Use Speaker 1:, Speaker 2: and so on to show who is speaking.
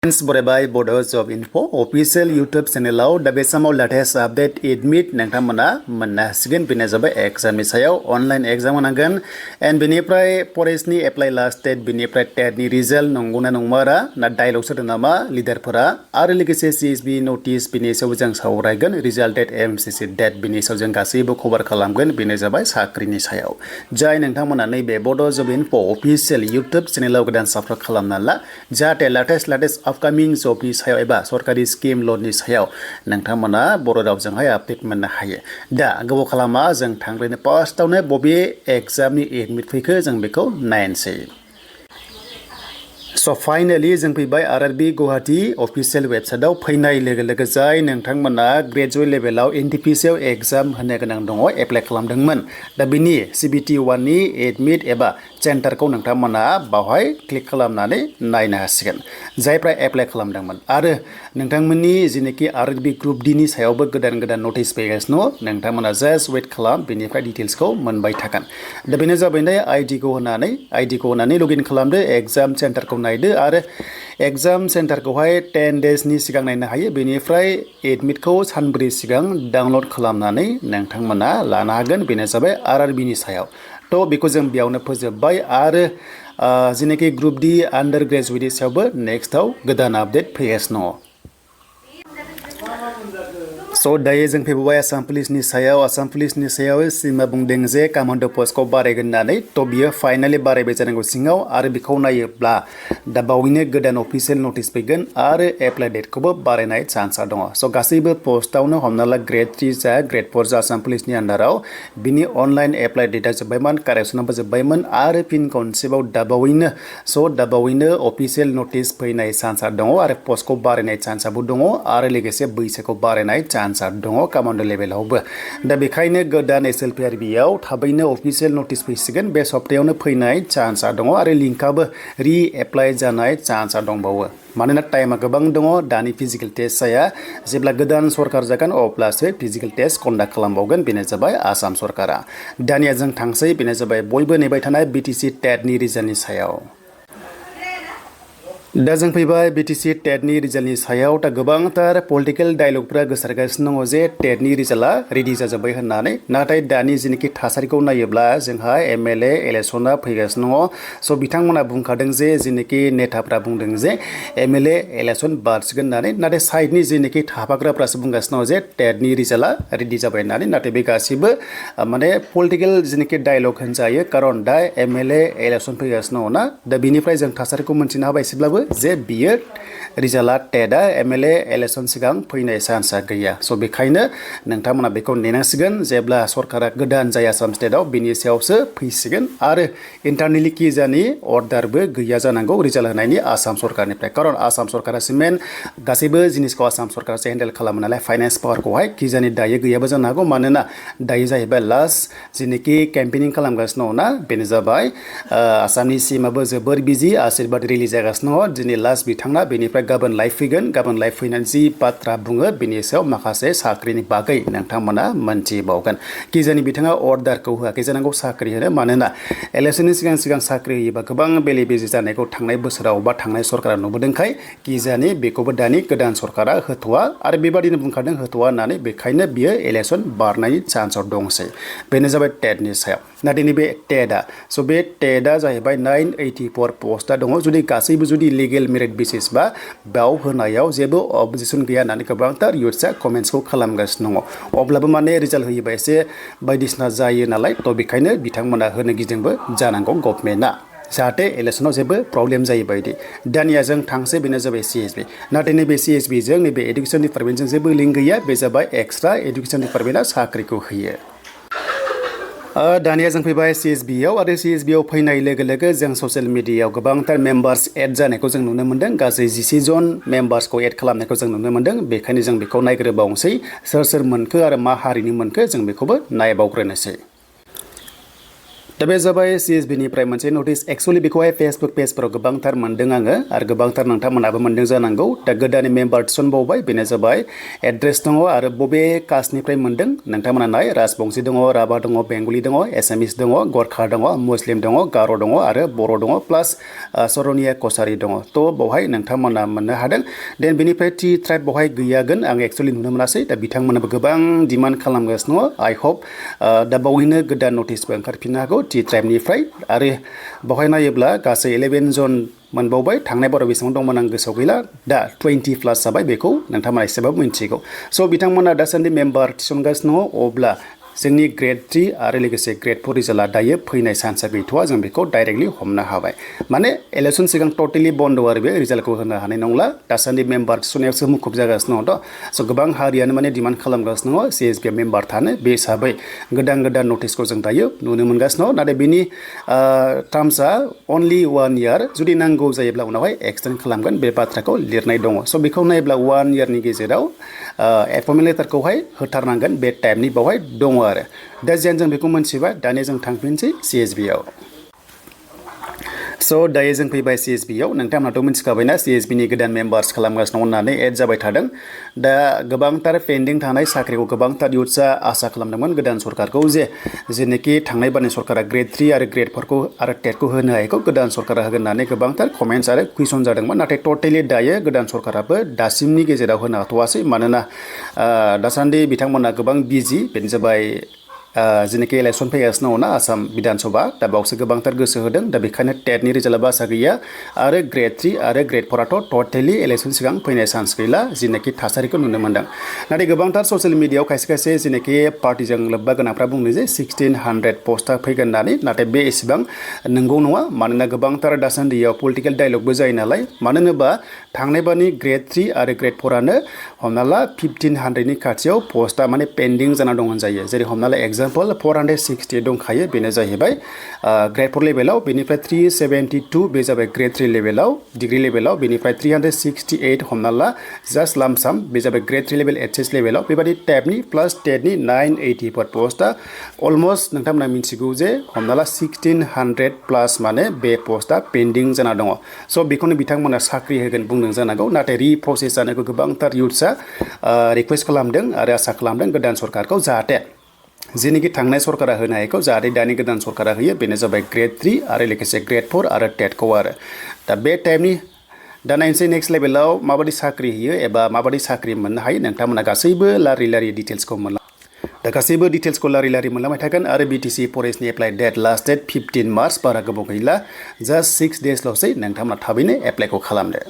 Speaker 1: बरायबाय बड' जब info official YouTube चेनेलाव दा बे समाव लेटेस्ट आपडेट एडमिट नोंथांमोना मोननो हासिगोन बेनो जाबाय एग्जामनि सायाव अनलाइन एग्जाम होनांगोन एन्ड बेनिफ्राय फरेस्टनि एप्लाइ लास्ट डेट बेनिफ्राय टेटनि रिजाल्ट नंगौना नंमारा ना डायलग सोदों नामा लिडारफोरा आरो लोगोसे सिएसबि नटिस बेनि सायाव जों सावरायगोन रिजाल्ट डेट एमसिसि डेट बेनि सायाव जों गासैबो कभार खालामगोन बेनो जाबाय साख्रिनि सायाव जाय नोंथांमोना नैबे बड' जब इनफो अफिसियेल इउटुब चेनेलाव गोदान साबस्क्राइब खालामना ला जाहाथे लेटेस्ट अपकमिं जबनि सायाव एबा सरकारि स्किम लननि सायाव नोंथांमोना बर' रावजोंहाय आपडेट मोननो हायो दा गोबाव खालामा जों थांग्रोनो फार्स्टआवनो बबे एग्जामनि एडमिट फैखो जों बेखौ नायनोसै स' फाइनालि जों फैबाय आरआरबि गुवाहाटी अफिसियेल वेबसाइटआव फैनाय लोगो लोगो जाय नोंथांमोना ग्रेजुवेट लेभेलाव एनटिपिसिआव एग्जाम होनो गोनां दङ एप्लाइ खालामदोंमोन दा बिनि सिबिटि 1नि एडमिट एबा सेन्टारखौ नोंथांमोना बावहाय क्लिक खालामनानै नायनो हासिगोन जायफ्रा एप्लाइ खालामदोंमोन आरो नोंथांमोननि जेनाखि आरआरबि ग्रुप डिनि सायावबो गोदान नटिस फैगासिनो नोंथांमोना जास्ट वेट खालाम बेनिफ्राय डिटेल्सखौ मोनबाय थागोन दा बेनो जाबाय आइडिखौ होनानै लगइन खालामदो एग्जाम सेन्टारखौ नायदो आरो एग्जाम सेन्टारखौहाय 10 डेजनि सिगां नायनो हायो बेनिफ्राय एडमिटखौ सानब्रै सिगां डाउनलड खालामनानै नोंथांमोना लानो हागोन बेनो जाबाय आरआरबिनि सायाव थ' बेखौ जों बेयावनो फोजोबबाय आरो जेनाखि ग्रुप डि आन्डार ग्रेजुवेटनि सायावबो नेक्स्टआव गोदान आपडेट फैगासिनो स' दायो जों फैबाय आसाम पुलिसनि सायाव सिमा बुंदों जे कमान्ड' पस्टखौ बारायगोन होननानै थ' बियो फाइनालि बारायबाय जानांगौ सिङाव आरो बेखौ नायोब्ला दा बावैनो गोदान अफिसियेल नटिस फैगोन आरो एप्लाइ डेटखौबो बारायनाय चान्सआ दङ स' गासैबो पस्टआवनो हमना ला ग्रेड 3 जा ग्रेड 4 जा आसाम पुलिसनि आन्डाराव बिनि अनलाइन एप्लाइ डेटआ जोब्बायमोन कारेक्सनाबो जोब्बायमोन आरो फिन खनसेबाव दाबावैनो अफिसियेल नटिस फैनाय चान्सआ दङ आरो पस्टखौ बारायनाय चान्सआबो दङ आरो लोगोसे बैसोखौ बारायनाय चान्सआ दङ कमान्ड' लेभेलावबो दा बेखायनो गोदान एसएलपिआरबिआव थाबैनो अफिसियेल नटिस फैसिगोन बे सप्तायावनो फैनाय चान्सआ दङ आरो लिंकआबो रि एप्लाइ जानाय चान्सआ दंबावो मानोना टाइमा गोबां दङ दानि फिजिकेल टेस्ट जाया जेब्ला गोदान सरकार जागोन अब्लासो फिजिकेल टेस्ट कन्डाक्ट खालामबावगोन बेनो जाबाय आसाम सरकारा दानिया जों थांसै बेनो जाबाय बयबो नेबाय थानाय बिटिसि टेटनि रिजाल्टनि सायाव दा जों फैबाय बिटिसि टेटनि रिजाल्टनि सायाव दा गोबांथार पलिटिकेल डायलगफोरा गोसारगासिनो दङ जे टेटनि रिजाल्टआ रेडि जाजोब्बाय होननानै नाथाय दानि जेनाखि थासारिखौ नायोब्ला जोंहा एमएलए इलेक्सना फैगासिनो दङ स' बिथांमोना बुंखादों जे जेनाखि नेताफ्रा बुंदों जे एमएलए इलेक्सन बारसिगोन होननानै नाथाय साइडनि जेनाखि थाफाग्राफ्रासो बुंगासिनो दङ जे टेटनि रिजाल्टआ रेडि जाबाय होननानै नाथाय बे गासिबो माने पलिटिकेल जेनाखि डायलग होनजायो खारन दा एमएलए इलेक्सन फैगासिनो दङ ना दा बिनिफ्राय जों थासारिखौ मोनथिनो हाबाय एसेब्लाबो जे बियो रिजाल्टआ टेटआ एमएलए इलेक्सन सिगां फैनाय चान्सआ गैया स' बेखायनो नोंथांमोना बेखौ नेनांसिगोन जेब्ला सरकारा गोदान जाय आसाम स्टेटआव बिनि सायावसो फैसिगोन आरो इन्टारनेलि किजानि अर्डारबो गैया जानांगौ रिजाल्ट होनायनि आसाम सरकारनिफ्राय खारन आसाम सरकारासो मेन गासैबो जिनिसखौ आसाम सरकारासो हेन्डेल खालामो नालाय फाइनान्स पावारखौहाय किजानि दायो गैयाबो जानो हागौ मानोना दायो जाहैबाय लास्ट जेनाखि केम्पेनिं खालामगासिनो दङ ना बेनो जाबाय आसामनि सिएमआबो जोबोर बिजि आशीर्बाद रिलिज जागासिनो दङ दिनै लास्ट बिथाङा बेनिफ्राय गाबोन लाइभ फैगोन गाबोन लाइभ फैनानै जि बाथ्रा बुङो बेनि सायाव माखासे साख्रिनि बागै नोंथांमोना मोनथिबावगोन किजानि बिथाङा अर्डारखौ होआखै जानांगौ साख्रि होनो मानोना इलेक्सननि सिगां साख्रि होयोबा गोबां बेले बेजे जानायखौ थांनाय बोसोराव बा थांनाय सरकारा नुबोदोंखाय किजानि बेखौबो दानि गोदान सरकारा होथ'वा आरो बेबादिनो बुंखादों होथ'वा होननानै बेखायनो बियो इलेक्सन बारनायनि चान्सआव दंसै बेनो जाबाय टेटनि सायाव नाथाय नैबे टेटआ स' बे टेटआ जाहैबाय 984 पस्टआ दङ जुदि गासैबो जुदि लिगेल मेरिट बेसिस बा बेयाव होनायाव जेबो अबजेक्सन गैया होननानै गोबांथार इउथ्सआ कमेन्ट्सखौ खालामगासिनो दङ अब्लाबो माने रिजाल्ट होयोबा एसे बायदिसिना जायो नालाय थ' बेखायनो बिथांमोना होनो गिदोंबो जानांगौ गभर्नमेन्टआ जाहाथे इलेक्सनाव जेबो प्रब्लेम जायै बायदि दानिया जों थांसै बेनो जाबाय सिएसबि नाथाय नैबे सिएसबिजों नैबे एडुकेसन डिपार्टमेन्टजों जेबो लिंक गैया बे जाबाय एक्सट्रा एडुकेसन डिपार्टमेन्टआ साख्रिखौ होयो दानिया जों फैबाय सिएसबिआव आरो सिएसबिआव फैनाय लोगो लोगो जों ससियेल मिडियायाव गोबांथार मेम्बार्स एड जानायखौ जों नुनो मोन्दों गासै 11 जन मेम्बार्सखौ एड खालामनायखौ जों नुनो मोन्दों बेखायनो जों बेखौ नायग्रोबावनोसै सोर मोनखो आरो मा हारिनि मोनखो जों बेखौबो नायबावग्रोनोसै दा बे जाबाय CSB निफ्राय मोनसे नटिस एक्चुअली बेखौहाय फेसबुक पेजफोराव गोबांथार मोनदों आङो आरो गोबांथार नोंथांमोनाबो मोनदों जानांगौ दा गोदानै मेम्बार थिसनबावबाय बेनो जाबाय एड्रेस दङ आरो बबे कास्टनिफ्राय मोनदों नोंथांमोना नाय राजबंशी दङ राभा दङ बेंगलि दङ एसामिस दङ गरखा दङ मुस्लिम दङ गार' दङ आरो बर' दङ प्लास सरनिया कसारि दङ थ' बावहाय नोंथांमोना मोननो हादों देन बेनिफ्राय टि ट्राइब बावहाय गैयागोन आं एक्चुअली नुनो मोनासै दा बिथांमोनाबो गोबां डिमान्ड खालामगासिनो दङ आइ हप दा बावैनो गोदान नटिसबो ओंखारफिननो हागौ टि ट्राइबनिफ्राय आरो बावहाय नायोब्ला गासै 11 जन मोनबावबाय थांनाय बाराव बेसेबां दंमोन आं गोसोआव गैला दा 20 प्लास जाबाय बेखौ नोंथांमोना एसेबाबो मिन्थिगौ स' बिथांमोना दासान्दि मेम्बार थिसनगासिनो दङ अब्ला जोंनि ग्रेड 3 आरो लोगोसे ग्रेड 4 रिजाल्टआ दायो फैनाय चान्सआ गैथ'वा जों बेखौ डाइरेक्टलि हमनो हाबाय माने इलेक्सन सिगां टटेलि बन्द आरो बे रिजाल्टखौ होनो हानाय नंला दासान्दि मेम्बार थिसननायावसो मुखुब जागासिनो दङ स' गोबां हारियानो माने डिमान्ड खालामगासिनो दङ CSB मेम्बार थानो बे हिसाबै गोदान नटिसखौ जों दायो नुनो मोनगासिनो दङ नाथाय बेनि टार्म्सआ अनलि 1 इयार जुदि नांगौ जायोब्ला उनावहाय एक्सटेन्ड खालामगोन बे बाथ्राखौ लिरनाय दङ स' बेखौ नायोब्ला 1 इयारनि गेजेराव एपइन्टमेन्ट लेटारखौहाय होथारनांगोन बे टाइपनि बावहाय दङ आरो दा जियानो जों बेखौ मोनथिबाय दानिया जों थांफिनसै CSB आव स' दायो जों फैबाय CSB आव नोंथांमोनाथ' मिथिखाबायना CSB नि गोदान मेम्बार्स खालामगासिनो होननानै एड जाबाय थादों दा गोबांथार पेन्डिं थानाय साख्रिखौ गोबांथार इयुथ्सआ आसा खालामदोंमोन गोदान सरकारखौ जेनोखि थांनाय बारनि सरकारा ग्रेड 3 आरो ग्रेड 4 खौ आरो टेटखौ होनो हायैखौ गोदान सरकारा होगोन होननानै गोबांथार कमेन्ट्स आरो कुइसन जादोंमोन नाथाय टटेलि दायो गोदान सरकाराबो दासिमनि गेजेराव होनो हाथ'वासै मानोना दासान्दि बिथांमोना गोबां बिजि बेनो जाबाय जेनोखि इलेक्सन फैगासिनो दङ ना आसाम बिधान सभा दा बावसो गोबांथार गोसो होदों दा बेखायनो टेटनि रिजाल्टआ आसा गैया आरो ग्रेड 3 आरो ग्रेड 4 आथ' टटेलि इलेक्सन सिगां फैनाय चान्स गैला जेनोखि थासारिखौ नुनो मोनदों नाथाय गोबांथार ससियेल मिडियायाव खायसे जेनोखि पार्टिजों लोब्बा गोनांफ्रा बुंदों जे 1600 पस्टआ फैगोन होननानै नाथाय बे एसेबां नंगौ नङा मानोना गोबांथार दासान्दियाव पलिटिकेल डायलगबो जायो नालाय मानो होनोबा थांनाय बारनि ग्रेड 3 आरो ग्रेड 4 आनो हमना ला 1500नि खाथियाव पस्टआ माने पेन्डिं जाना दं होनजायो जेरै हमना ला एग्जाम्पल 460 दंखायो बेनो जाहैबाय ग्रेड 4 लेभेलाव बेनिफ्राय 372 बे जाबाय ग्रेड 3 लेभेलाव डिग्री लेभेलाव बेनिफ्राय 368 हमना ला जास्ट लामसाम बे जाबाय ग्रेड 3 लेभेल एचएस लेभेलाव बेबायदि टाइपनि प्लास टेटनि 984 पस्टआ अलमस्ट नोंथांमोना मिथिगौ जे हमना ला 1600 प्लास माने बे पस्टआ पेन्डिं जाना दङ स' बेखौनो बिथांमोना साख्रि होगोन बुंदों जानांगौ नाथाय रिप्रसेस जानायखौ गोबांथार इयुथ्सआ रिक्वेस्ट खालामदों आरो आसा खालामदों गोदान सरकारखौ जाहाथे जेनोखि थांनाय सरकारा होनो हायैखौ जाहाथे दानि गोदान सरकारा होयो बेनो जाबाय ग्रेड 3 आरो लोगोसे ग्रेड 4 आरो टेटखौ आरो दा बे टाइपनि दा नायनोसै नेक्स्ट लेभेलाव माबायदि साख्रि होयो एबा माबायदि साख्रि मोननो हायो नोंथांमोना गासैबो लारि डिटेल्सखौ मोनला दा गासैबो डिटेल्सखौ लारि मोनलांबाय थागोन आरो BTC फरेस्टनि apply date last date 15 March बारा गोबाव गैला जास्ट 6 डेसल'सै नोंथांमोना थाबैनो एप्लाइखौ खालामदो